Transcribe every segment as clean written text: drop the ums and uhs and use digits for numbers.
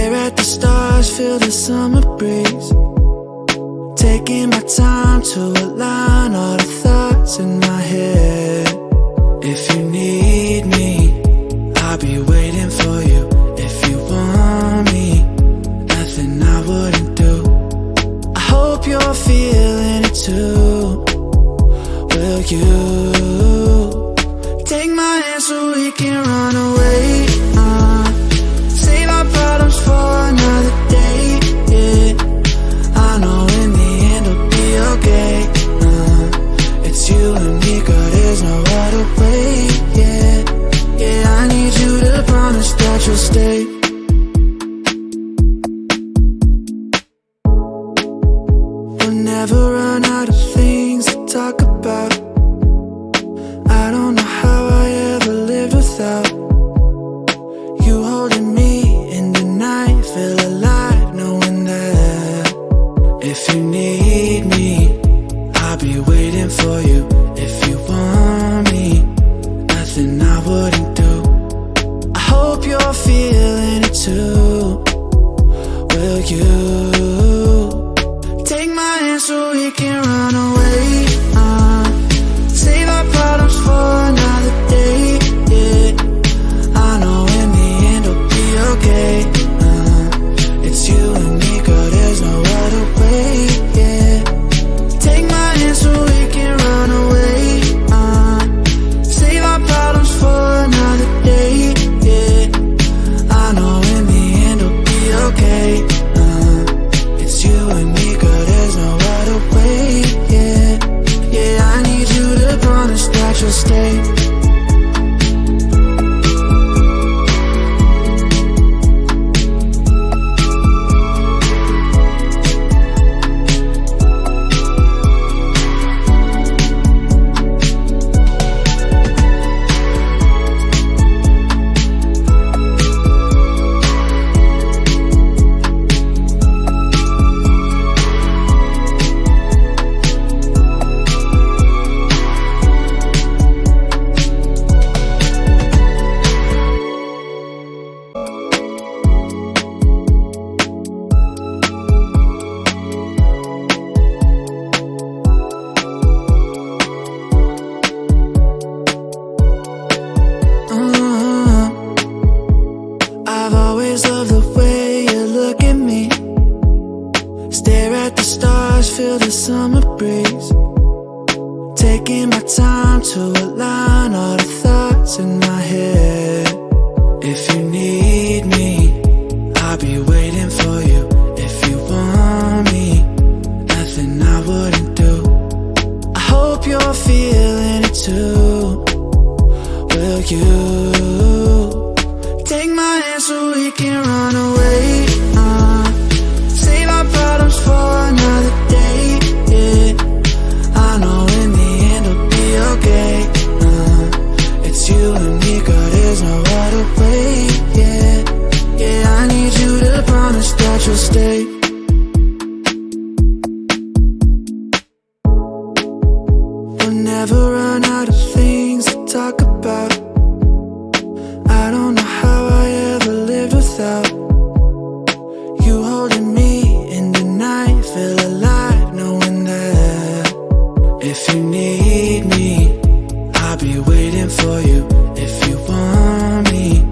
Stare at the stars, feel the summer breeze. Taking my time to align all the thoughts in my head. If you need me, I'll be waiting for you. If you want me, nothing I wouldn't do. I hope you're feeling it too. Will you take my hand so we can run away? Save our problems for another day, yeah. I know in the end it'll be okay. It's you and me, girl, there's no other way, yeah. Yeah, I need you to promise that you'll stay. We'll never run out of things to talk about. I don't know how I ever lived without you holding me in the night. Feel alive knowing that if you need me, I'll be waiting for you. If you want me, nothing I wouldn't do. I hope you're feeling it too. Will you take my hand so we can run away? Save our problems for another day, yeah. I know in the end it'll be okay. It's you and me, girl, there's no other way, yeah. Take my hand so we can run away. Save our problems for another day, yeah. I know in the end it'll be okay. It's you and me, girl, there's no other way, yeah. Yeah, I need you to promise that you'll stay. I've always loved the way you look at me. Stare at the stars, feel the summer breeze. Taking my time to align all the thoughts in my head. If you need me, I'll be waiting for you. If you want me, nothing I wouldn't do. I hope you're feeling it too. Will you take my hand so we can run away? Save our problems for another day, yeah. I know in the end it'll be okay. It's you and me, girl, there's no other way, yeah. Yeah, I need you to promise that you'll stay. We'll never run out of things to talk about. I don't know how I ever lived without you holding me in the night. Feel alive knowing that if you need me, I'll be waiting for you. If you want me,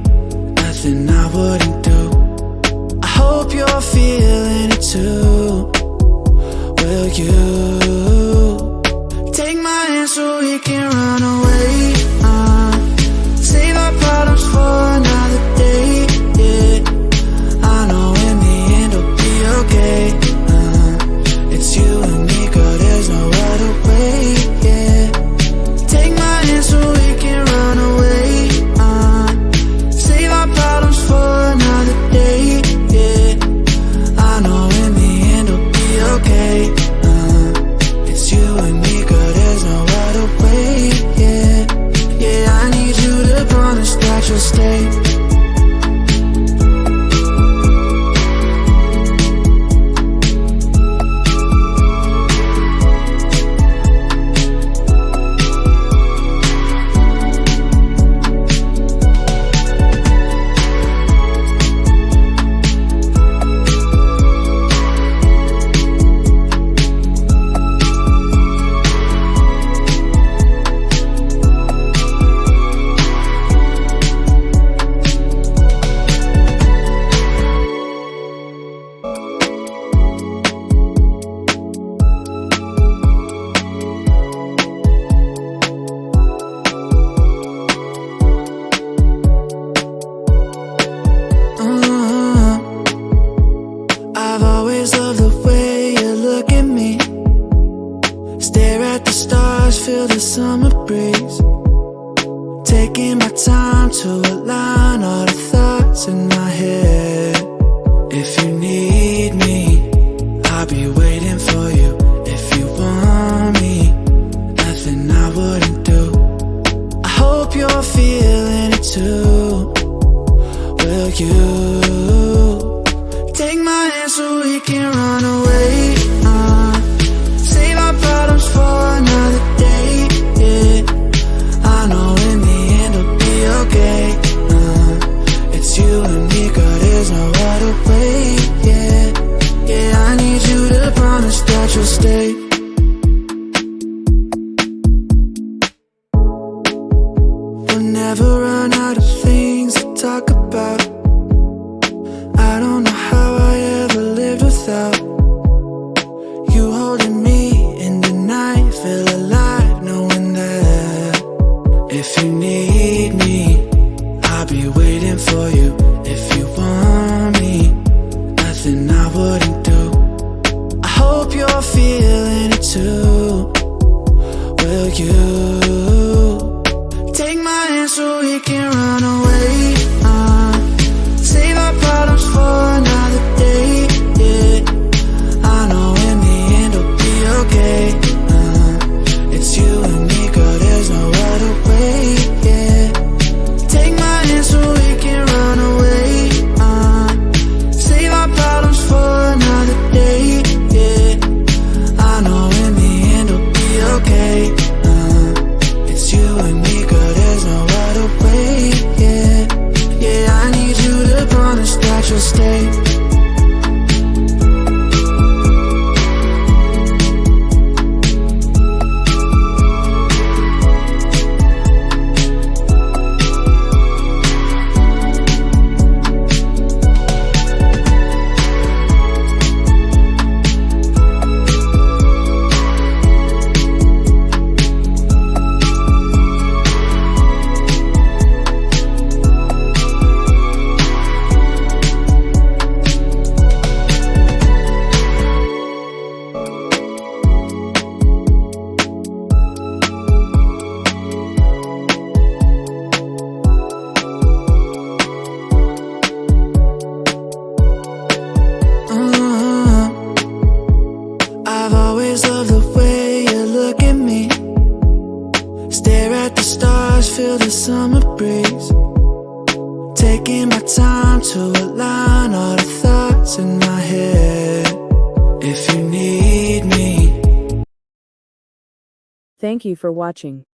nothing I wouldn't do. I hope you're feeling it too. Will you take my hand so we can run away? Save our problems for another day, yeah. I know in the end it'll be okay. It's you and me, girl, there's no other way, yeah. Take my hand so we can run away. Save our problems for another day, yeah. I know in the end it'll be okay. It's you and me, girl, there's no other way, yeah. summer breeze, taking my time to align all the thoughts in my head. If you need me, I'll be waiting for you. If you want me, nothing I wouldn't do. I hope you're feeling it too. Will you take my hand so we can run away? Save our problems for another day, yeah. I know in the end it'll be okay. It's you and me, girl, there's no other way, yeah. Yeah, I need you to promise that you'll stay. We'll never run out of things to talk about. I don't know how I ever lived without you holding me in the night. Feel alive knowing that if you need me, I'll be waiting for you. If you want me, nothing I wouldn't do. I hope you're feeling it too. Will you take my hand so we can run away? Save our problems for another day, yeah. I know in the end it'll be okay. It's you and me, girl, there's no other way, yeah. Take my hand so we can run away. Save our problems for another day, yeah. I know in the end it'll be okay. It's you and me, girl, there's no other way, yeah. Yeah, I need you to promise that you'll stay. I've always loved the way you look at me, stare at the stars, feel the summer breeze, taking my time to align all the thoughts in my head. If you need me. Thank you for watching.